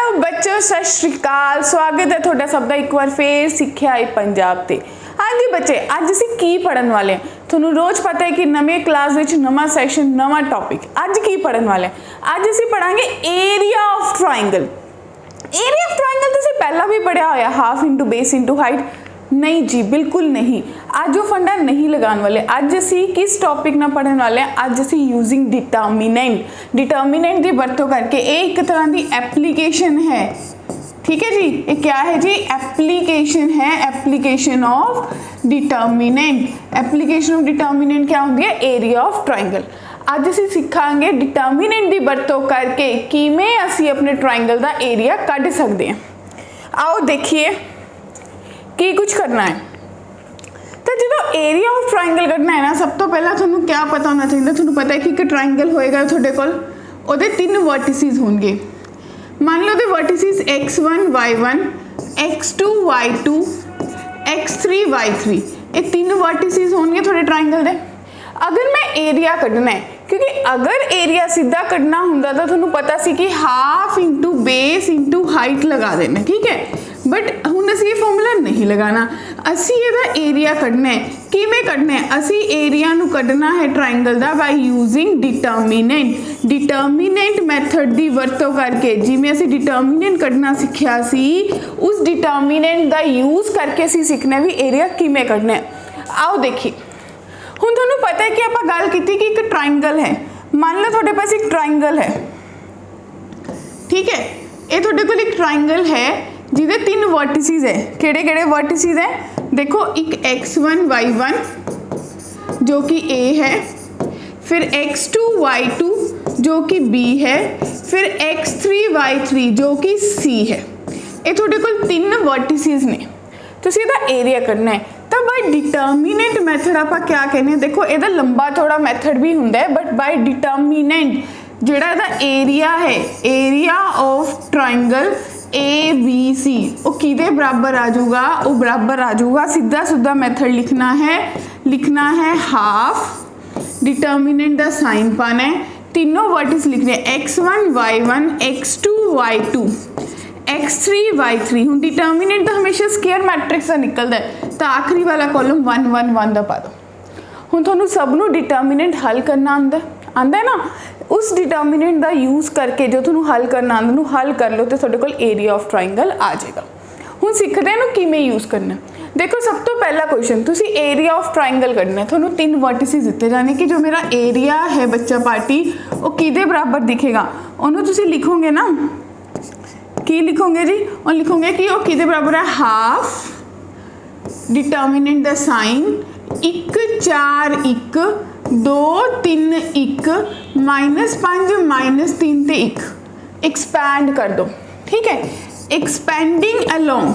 Hello बच्चों, सत श्री अकाल। स्वागत है थोड़ा सब का एक बार फिर सिक्ख्या है पंजाब ते। हाँ जी बच्चे, अज असीं की पढ़न वाले हैं। तुहानूं रोज़ पता है कि नवीं क्लास विच नवां सैशन नवां टॉपिक। अज की पढ़न वाले हैं? अज असीं पढ़ांगे area of triangle. Area of triangle तो असीं पहला भी पढ़िया होया, half into base into height. नहीं जी, बिल्कुल नहीं। अज वो फंडा नहीं लगाने वाले। अज असी किस टॉपिक ना पढ़ने वाले हैं? अज असी यूजिंग डिटर्मिनेंट। डिटर्मिनेंट की वरतों करके एक तरह की एप्लीकेशन है। ठीक है जी, ये क्या है जी? एप्लीकेशन है, application of determinant. Application of determinant क्या होती है? Area of triangle. अज असी सीखांगे डिटर्मिनेंट की वरतों करके किवें असी अपने ट्राइंगल का एरिया कढ सकते हैं। आओ देखिए की कुछ करना है। तो जो एरिया ऑफ ट्राइंगल कढ़ना है ना, सब तो पहला थोनों क्या पता होना चाहिए? थोनों पता है कि एक ट्राइंगल होएगा थोड़े कोल, ओदे 3 वर्टिसेस होंगे। मान लो दे vertices x1 y1 x2 y2 x3 y3, ये 3 वर्टिसेस होंगे थोड़े ट्राइंगल दे। अगर मैं एरिया कढ़ना है, क्योंकि अगर एरिया सीधा कढ़ना होंदा तो थोनों पता सी कि half into base into height लगा देना, ठीक है। बट हुण असीं ये फॉर्मूला नहीं लगाना, असी इहदा एरिया कढ़ना है। किवें कढ़ना है? असी एरिया नूं कढ़ना है ट्राइंगल दा by using determinant. Determinant method की वरतों करके, जिवें असीं डिटर्मिनेंट कढ़ना सीखिया सी, उस डिटर्मिनेंट का यूज करके असीं सीखना भी एरिया किवें कढ़ना है। आओ देखिए, हुण तुहानूं पता है कि आपां गल कीती कि एक ट्राइंगल है। मान लो तुहाडे पास एक ट्राइंगल है, ठीक है। ये तुहाडे कोल एक ट्राइंगल है जिहदे 3 वर्टिसेस है। किहड़े-किहड़े वर्टिसेस है? देखो, एक x1 y1 जो कि A है, फिर x2 y2 जो कि B है, फिर x3 y3 जो कि C है। ये तुहाडे कोल 3 वर्टिसेस ने। तुसीं इहदा एरिया करना है। तो बाय डिटर्मिनेंट मैथड आपां क्या कहने? देखो, इहदा लंबा थोड़ा मैथड भी हुंदा है, बट बाय डिटर्मिनेंट जिहड़ा इहदा एरिया है, एरिया ऑफ ट्राइंगल ABC, वो किदे बराबर आ जाऊगा? वो बराबर आ जाऊगा, सीधा सीधा मैथड लिखना है हाफ। डिटर्मिनेंट का साइन पाना है, तीनों वर्टिस लिखने x1 y1 x2 y2 x3 y3। हुण डिटर्मिनेंट तो हमेशा स्केयर मैट्रिक्स का निकलता है, तो आखिरी वाला कॉलम 1 1 1 का पा दो। हुण तुहानूं सबनों डिटर्मिनेंट हल करना आंदा है ना, उस डिटर्मिनेंट का यूज करके जो तुहानूं हल करना आंदा नूं हल कर लो तो तुहाडे कोल एरिया ऑफ ट्राइंगल आ जाएगा। हुण सीखदे हैं किवें यूज करना। देखो, सब तो पहला क्वेश्चन, तुसीं एरिया ऑफ ट्राइंगल करना है। तुहानूं 3 वर्टिसेस दिते जाने कि जो मेरा एरिया है बच्चा पार्टी, वो किदे बराबर दिखेगा? उन्होंने तुसीं लिखोगे ना, की लिखोगे जी? और लिखोगे कि वो किदे बराबर है? हाफ डिटर्मिनेंट दा साइन 1 4 1 2 3 1 -5 -3 ते 1 एक्सपैंड कर दो, ठीक है। एक्सपेंडिंग अलोंग,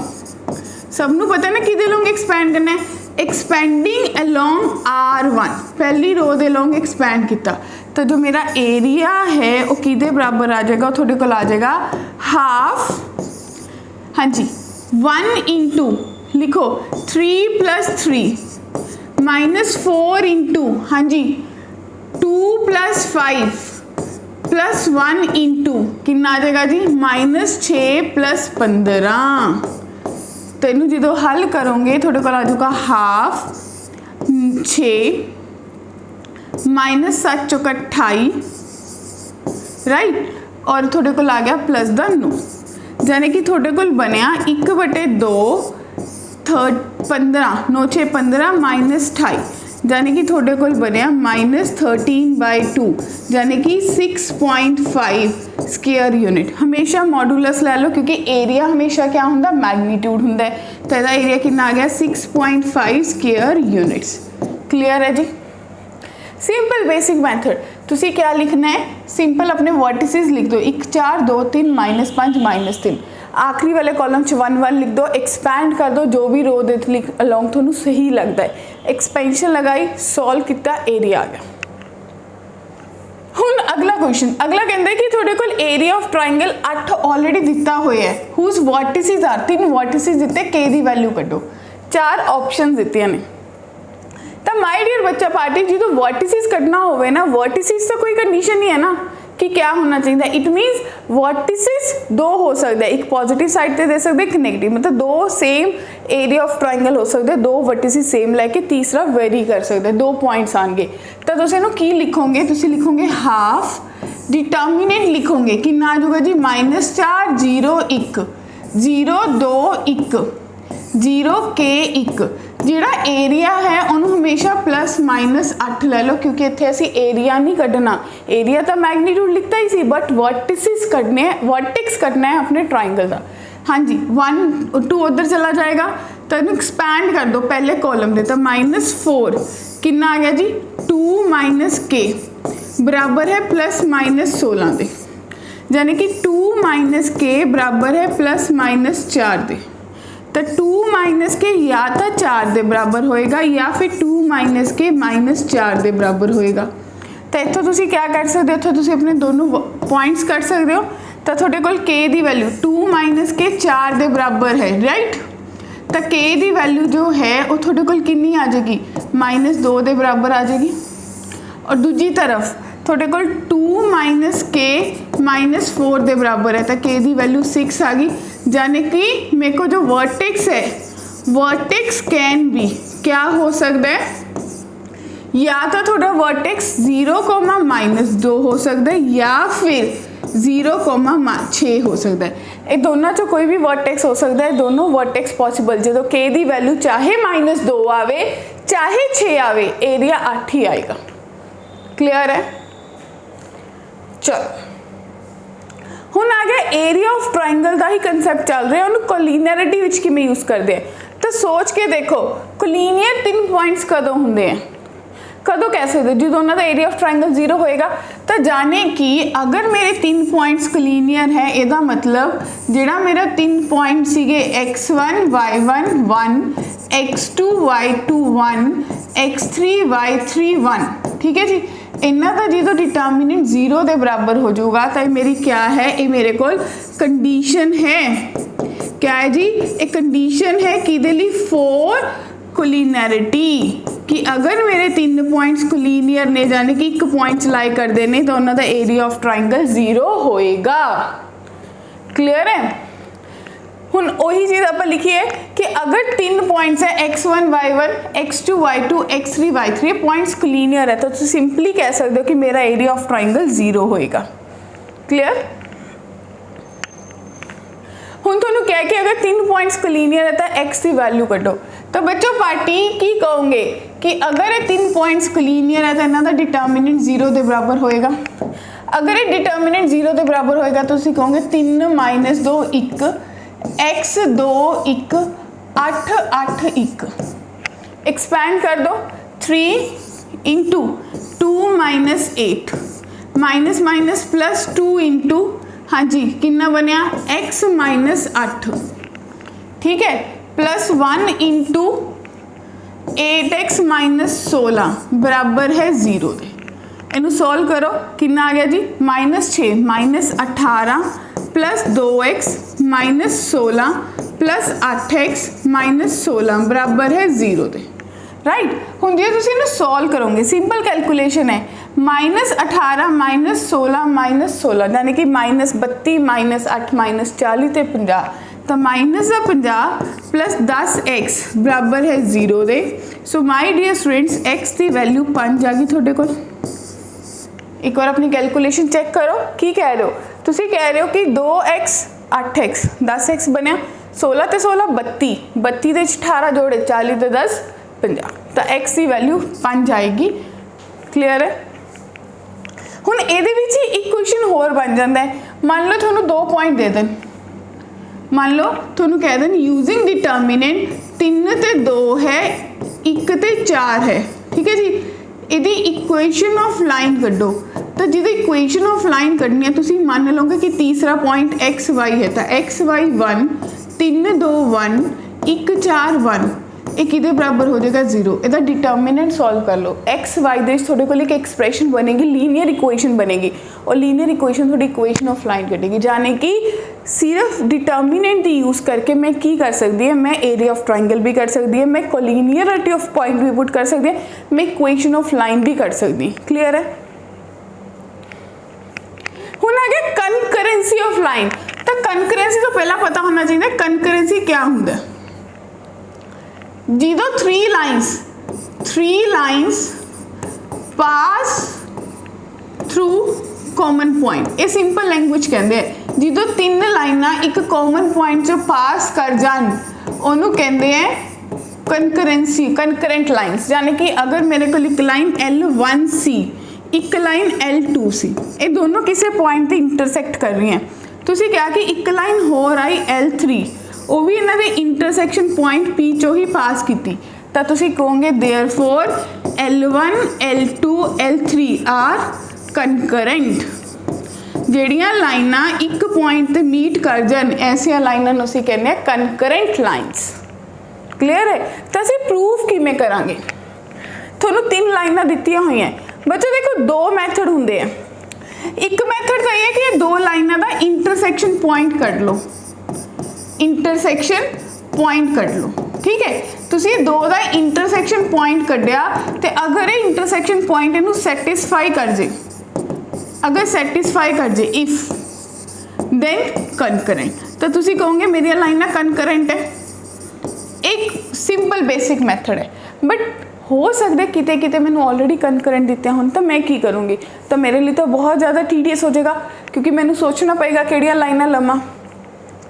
सबनों पता है ना कि लोग एक्सपैंड करना है। एक्सपेंडिंग अलोंग R1, पहली रो दे लोग एक्सपैंड किया, तो जो मेरा एरिया है वो किदे बराबर आ जाएगा? थोड़े को आ जाएगा हाफ, हाँ जी, 1 इंटू लिखो 3 + 3 -4 इंटू, हाँ जी, 2 + 5 + 1 इंटू कितना आ जाएगा जी? -6 + 15। तो इनू जो हल करोगे थोड़े को आ जाएगा हाफ 6 -7 × 28, राइट, और थोड़े को आ गया प्लस द 9, यानी कि थोड़े को बनया 1/2 15 9 6 15 -28, यानी कि थोड़े को बनया -13/2, यानी कि 6.5 स्केयर यूनिट। हमेशा मॉडुलस ले लो, क्योंकि एरिया हमेशा क्या होंदा? मैग्नीट्यूड होंदा है। तो इसका एरिया कितना आ गया? 6.5 स्केयर यूनिट्स। क्लियर है जी? Simple basic method. तुसी क्या लिखना है? सिंपल अपने वर्टिसेस लिख दो, 1 4 2 3 -5 -3। आखिरी वाले कॉलम 1 1 लिख दो, एक्सपैंड कर दो, जो भी रो दे लिख अलोंग थोनू सही लगता है। एक्सपेंशन लगाई, सॉल्व किया, एरिया आ गया। हुण अगला क्वेश्चन, अगला कहता है कि थोड़े कोल एरिया ऑफ ट्राइंगल 8 ऑलरेडी दिता हुआ है, हुज वर्टिसेस आर 3 वर्टिसेस दिते, के दी वैल्यू कड्डो। 4 ऑप्शन दित्तियां ने। तो माय डियर बच्चा पार्टी, जो वर्टिसेस कढ़ना होवे ना, वर्टिसेस तो कोई कंडीशन नहीं है ना कि क्या होना चाहिए। इट मीन्स वर्टिसेस दो हो सकते हैं, एक पॉजिटिव साइड ते दे सकते, एक नेगेटिव, मतलब दो सेम एरिया ऑफ ट्रायंगल हो सकते, दो वर्टिसेस सेम लैके तीसरा वेरी कर सकते, दो पॉइंट्स आएंगे। तो तुसीं इहनूं की लिखोगे, तुसीं लिखोगे हाफ, डिटर्मिनेंट लिखोगे कि ना आ जाऊगा जी -4 0 1 0 2 1 0 के 1। ਜਿਹੜਾ ਏਰੀਆ ਹੈ ਉਹਨੂੰ ਹਮੇਸ਼ਾ +-8 ਲੈ ਲਓ, क्योंकि ਇੱਥੇ ਅਸੀਂ ਏਰੀਆ नहीं ਕੱਢਣਾ, ਏਰੀਆ ਤਾਂ मैग्नीट्यूड लिखता ही सी, बट वर्टिसेस ਕੱਢਨੇ, वर्टेक्स ਕੱਢਣਾ है अपने ट्राइंगल का। हाँ जी 1 2 उधर चला जाएगा, तो इन्हें एक्सपैंड कर दो पहले कॉलम दे, तो -4 कितना आ गया जी 2 - k बराबर है +-16 दे, यानी कि 2 - k बराबर है +-4 दे। तो 2 - k या तो 4 के बराबर होएगा या फिर 2 - k -4 के बराबर होएगा। तो इत्थों तुसीं क्या कर सकते हो, इत्थों तुसीं अपने दोनों पॉइंट्स कर सकते हो। तो तुहाडे कोल k की वैल्यू 2 - k 4 के बराबर है, राइट। तो k की वैल्यू जो है वो तुहाडे कोल कितनी आ जाएगी, -2 के बराबर आ जाएगी। और दूजी तरफ थोड़े को 2 - k -4 के बराबर है, तो k की वैल्यू 6 आ गई, यानी कि मेरे को जो वर्टेक्स है, वर्टेक्स कैन भी क्या हो सकता है, या तो थोड़ा वर्टेक्स 0, -2 हो सकता है या फिर 0, 6 हो सकता है। ये दोनों चो कोई भी वर्टेक्स हो सकता है, दोनों वर्टेक्स पॉसिबल। जो k की वैल्यू चाहे -2 आवे चाहे 6 आवे, एरिया 8 ही आएगा। क्लियर है। चलो हुण आ गया एरिया ऑफ ट्राइंगल का ही कंसैप्ट चल रहा है, उन्होंने कोलिनियरिटी विच किवें यूज़ करते हैं। तो सोच के देखो कोलिनियर 3 पॉइंट्स कदों होंदे हैं, कदों कह सकते जो दोनों का एरिया ऑफ ट्राइंगल 0 होएगा। तो जाने कि अगर मेरे 3 पॉइंट्स कोलिनियर है, इसका मतलब जिहड़ा मेरा 3 पॉइंट सीगे x1 y1 1 x2 y2 1 x3 y3 1, ठीक है जी। इन्ना का जो डिटर्मिनेंट 0 के बराबर हो जाऊगा, तो मेरी क्या है, ये मेरे को कंडीशन है, क्या है जी, एक कंडीशन है किदे लई, फॉर कोलिनियरिटी, कि अगर मेरे 3 पॉइंट्स कोलिनियर ने, जाने कि एक पॉइंट लाई करते हैं, तो उन्होंने एरिया ऑफ ट्राइंगल 0 होएगा। क्लियर है। हुण वही चीज़ आप लिखिए कि अगर 3 पॉइंट्स है x1 y1 x2 y2 x3 y3, points collinear है, तो सिंपली कह सकते हो कि मेरा एरिया ऑफ ट्राइंगल 0 होएगा। क्लियर। हुण तुहानूं कह के अगर 3 पॉइंट्स कोलिनियर है तो x की वैल्यू कड्डो। तो बच्चों पार्टी की कहोगे कि अगर ये 3 पॉइंट्स कोलिनियर है तो इन्हां दा डिटर्मिनेंट 0 के बराबर होएगा। अगर ये डिटर्मिनेंट 0 के बराबर होएगा तो तुसीं कहोगे 3 - 2 1 x 2 1 8 8 1, एक्सपैंड कर दो 3 × 2 - 8 माइनस प्लस 2 × हाँ जी कितना बनया x - 8, ठीक है, प्लस 1 × 8x - 16 बराबर है 0 के। इनू सॉल्व करो, कितना आ गया जी -6 - 18 प्लस 2x - 16 प्लस 8x - 16 बराबर है 0 के। राइट। हुण जे तुसीं इहनूं सॉल्व करोगे, सिंपल कैलकुलेशन है, -18 - 16 - 16 यानी कि -32 - 8 - 40 ते 50, तो -50 प्लस 10x बराबर है 0 के। So my dear students x की वैल्यू 5 आ गई थोड़े को। एक बार अपनी कैलकुलेशन चेक करो, की कह रहे हो, तुसी कह रहे हो कि 2x 8x 10x बनया, 16 ते 16 32, 32 ਦੇ 18 जोड़े 40 ते 10 50, तो x की वैल्यू 5 आएगी। क्लीयर है। हुण ਇਹਦੇ ਵਿੱਚ ਹੀ एक क्वेश्चन होर बन जाता है, मान लो ਤੁਹਾਨੂੰ 2 पॉइंट दे दें, मान लो ਤੁਹਾਨੂੰ कह दें यूजिंग डिटर्मिनेंट 3 ते 2 है 1 ते 4 है, ठीक है जी। ਇਹਦੀ इक्वेशन ऑफ लाइन कड्डो, तो जिहदी इक्वेशन ऑफ लाइन कड्डनी है तुसीं मान लोगे कि तीसरा पॉइंट एक्स वाई है, तो एक्स वाई 1 3 2 1 1 4 1, ये किहदे बराबर हो जाएगा 0। इसका डिटर्मिनेंट सॉल्व कर लो, एक्स वाई दे थोड़े को एक एक्सप्रैशन बनेगी, लीनियर इक्वेशन बनेगी, और लीनियर इक्वेशन थोड़ी इक्वेशन ऑफ लाइन कटेगी, यानी कि सिर्फ डिटर्मिनेंट की यूज़ करके मैं की कर सकती है, मैं एरिया ऑफ ट्राइंगल भी कर सकती है, मैं कोलिनियरिटी ऑफ पॉइंट भी पुट कर सकती है, मैं इक्वेशन ऑफ लाइन भी कर सकती। क्लियर है। हुण आ गया कंकरेंसी ऑफ लाइन। तो कनकरेंसी तो पहला पता होना चाहिए कनकरेंसी क्या होंगे। जो three lines pass through common point, ये सिंपल लैंग्वेज कहते हैं। जो तीन लाइना एक कॉमन पॉइंट चो पास कर जान उन्होंने कहते हैं कनकरेंसी, कनकरेंट लाइन्स। यानी कि अगर मेरे को एक लाइन L1 सी, एक लाइन L2 सी, ये दोनों किसी पॉइंट से इंटरसैक्ट कर रही हैं। तुसी क्या कि एक लाइन होर आई L3, वो भी इन्हों के इंटरसैक्शन पॉइंट P चो ही पास की, तो तुसी कहोगे therefore L1 L2 L3 are concurrent. ਜਿਹੜੀਆਂ ਲਾਈਨਾਂ ਇੱਕ ਪੁਆਇੰਟ ਤੇ ਮੀਟ ਕਰ ਜਾਣ ਐਸੀਆਂ ਲਾਈਨਾਂ ਨੂੰ ਅਸੀਂ ਕਹਿੰਦੇ ਆ ਕਨਕਰੈਂਟ ਲਾਈਨਸ। ਕਲੀਅਰ ਹੈ? ਤਾਂ ਅਸੀਂ ਪ੍ਰੂਫ ਕਿਵੇਂ ਕਰਾਂਗੇ? ਤੁਹਾਨੂੰ ਤਿੰਨ ਲਾਈਨਾਂ ਦਿੱਤੀਆਂ ਹੋਈਆਂ ਬੱਚੇ, ਦੇਖੋ ਦੋ ਮੈਥਡ ਹੁੰਦੇ ਆ। ਇੱਕ ਮੈਥਡ ਤਾਂ ਇਹ ਹੈ ਕਿ ਇਹ ਦੋ ਲਾਈਨਾਂ ਦਾ ਇੰਟਰਸੈਕਸ਼ਨ ਪੁਆਇੰਟ ਕੱਢ ਲਓ, ਇੰਟਰਸੈਕਸ਼ਨ ਪੁਆਇੰਟ ਕੱਢ ਲਓ। ठीक है, तुसी दो का इंटरसैक्शन पॉइंट कढ़िया तो अगर ये इंटरसैक्शन पॉइंट इनू सैटिस्फाई कर जे, अगर सैटिस्फाई कर जे इफ देन कनकरेंट, तो तुसी कहोगे मेरी लाइना कनकरेंट है। एक सिंपल बेसिक मैथड है, बट हो सकता किते किते मैंने ऑलरेडी कनकरेंट दिते हों, तो मैं की करूँगी? तो मेरे लिए तो बहुत ज़्यादा टीडियस हो जाएगा, क्योंकि मैंने सोचना पड़ेगा किहड़ियां लाइना लवां।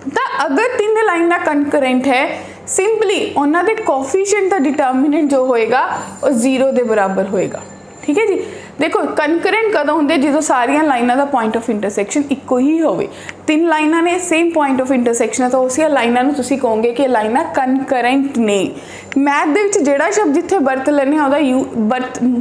तो अगर तीन लाइना कनकरेंट है, सिंपली उन्होंने कोफिशिएंट का डिटर्मिनेंट जो होएगा वो 0 के बराबर होएगा। ठीक है जी। देखो कनकरेंट कदों होंदे जो सारियां लाइनां दा पॉइंट ऑफ इंटरसैक्शन इक्को ही होवे। तीन लाइनां ने सेम पॉइंट ऑफ इंटरसैक्शन है, तो उसी लाइनां नूं तुसीं कहोगे कि लाइनां कनकरेंट ने। मैथ दे विच जिहड़ा शब्द जिथे वरत लैने उहदा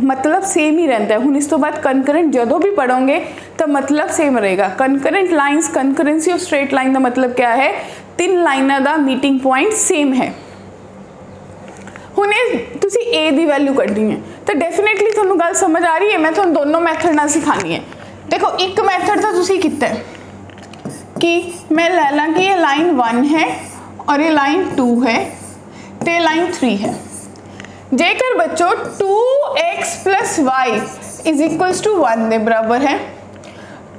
मतलब सेम ही रहता है। हुण इस तो बाद कनकरेंट जदों भी पढ़ोगे तो मतलब सेम रहेगा। Concurrent lines, concurrency of straight line का मतलब क्या है? तीन लाइनां दा मीटिंग पॉइंट सेम है। हुण तुसी ए दी वैल्यू कढनी है, तो डेफिनेटली तुहानूं गल समझ आ रही है। मैं तुहानूं दोनों मैथड नाल सिखानी है। देखो एक मैथड तो तुसी कीता है कि मैं लै ला कि ये लाइन 1 है और ये लाइन 2 है तो ये लाइन 3 है। जेकर बच्चों 2x + y = 1 के बराबर है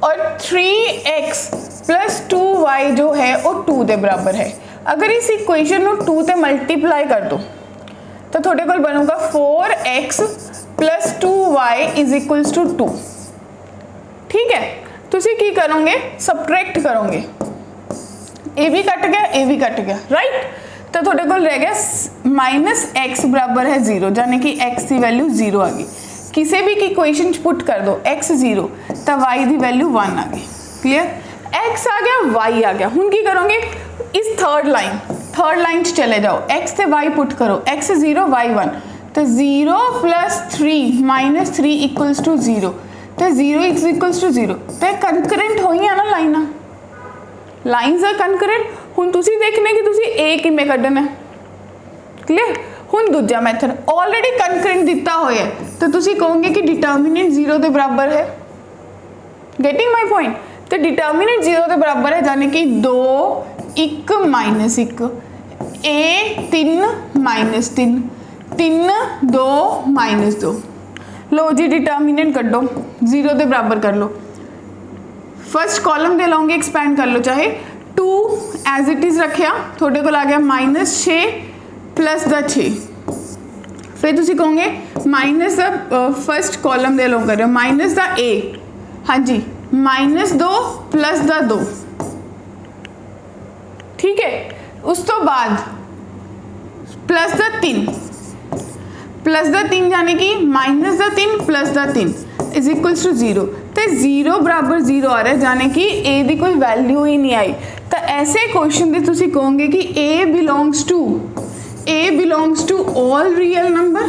और 3x + 2y जो है वो 2 के बराबर है, अगर इस इक्वेशन को 2 से मल्टीप्लाई कर दो तो थोड़े को बनूगा 4x + 2y = 2। ठीक है, तुसी की करोगे? सबट्रैक्ट करोगे, ए भी कट गया, ए भी कट गया, राइट। तो थोड़े को रह गया -x बराबर है 0, यानी कि x की वैल्यू 0 आ गई। किसी भी इक्वेशन पुट कर दो x 0 तो y की वैल्यू 1 आ गई। क्लियर? x आ गया, y आ गया। हुण की करोगे? इस थर्ड लाइन चले जाओ, x से y पुट करो, x 0 y 1, तो 0 + 3 - 3 = 0, तो 0 = 0, तो कनकरेंट हो ही ना लाइन्स आर कनकरेंट। हुण तुसी देखने कि तुसी ए किवें कढना है। क्लियर? हुण दूजा मैथड ऑलरेडी कनकरेंट दिता होया है, तो तुसी कहोगे कि डिटर्मिनेंट 0 के बराबर है। Getting my point? तो डिटर्मिनेंट 0 के बराबर है, यानी कि 2 1 - 1, a 3 - 3, 3 2 - 2। लो जी डिटर्मिनेंट कड्डो, 0 के बराबर कर लो। फर्स्ट कॉलम दे लोगे, एक्सपैंड कर लो, चाहे 2 एज इट इज़ रखिया, थोड़े को आ गया -6 + 6। फिर तुसी कहोगे माइनस द फर्स्ट कॉलम दे लो करो -a, हाँ जी, -2 + 2। ठीक है, उस तो बाद +3 यानी कि -3 + 3 = 0, तो 0 बराबर 0 आ रहा है, यानी कि a की कोई वैल्यू ही नहीं आई। तो ऐसे क्वेश्चन में तुसी कहोगे कि a belongs to all real number.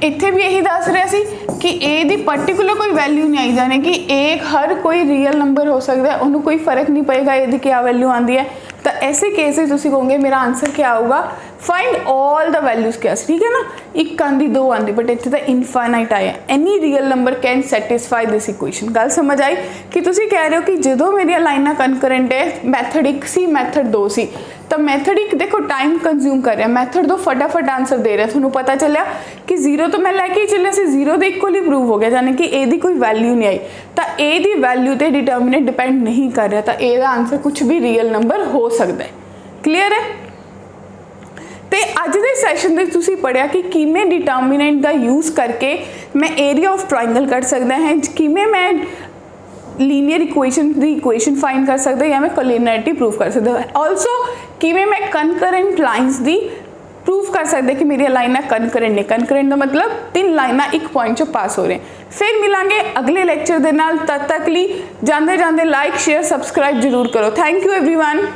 इत्थे भी यही दस रहा सी कि a की पर्टिकुलर कोई वैल्यू नहीं आई, यानी कि a हर कोई रियल नंबर हो सकता है, उन्होंने कोई फर्क नहीं पएगा a की क्या वैल्यू आती है। तो ऐसे केस में तुसी कहोगे मेरा आंसर क्या होगा? फाइंड ऑल द वैल्यूज क्या ठीक है ना, एक आंदी दो आंदी बट इतने तो इनफाइनाइट आया। Any real number can satisfy this equation. गल समझ आई कि तुसी कह रहे हो कि जो मेरिया लाइना कनकरेंट है, मैथड 1 सी मैथड 2 सी, तो मैथड 1 देखो टाइम कंज्यूम कर रहा, मैथड 2 फटाफट आंसर दे रहा। थोड़ा पता चलिया कि 0 तो मैं लैके ही चलिया सी, 0 के इक्वल ही प्रूव हो गया, यानी कि ए दी कोई वैल्यू नहीं आई, तो ए दी वैल्यू ते डिटर्मिनेंट डिपेंड नहीं कर रहा, तो ए दा आंसर कुछ भी रियल नंबर हो सकता है। क्लीयर है। तो अज के सैशन में तुसी पढ़िया कि किमें डिटर्मिनेंट का यूज़ करके मैं एरिया ऑफ ट्राइंगल कर सकता है, किमें मैं लीनियर इक्वेशन की इक्वेशन फाइंड कर सकता या मैं कोलिनियरिटी प्रूव कर सकता। ऑल्सो किमें मैं कनकरेंट लाइन्स की प्रूव कर सकते कि मेरी लाइना कनकरेंट ने, कनकरेंट का मतलब 3 लाइना एक पॉइंट चो पास हो रहे हैं। फिर मिलांगे अगले लेक्चर के नाल, तद तक ली जाते जाते लाइक शेयर सबसक्राइब जरूर करो। Thank you everyone.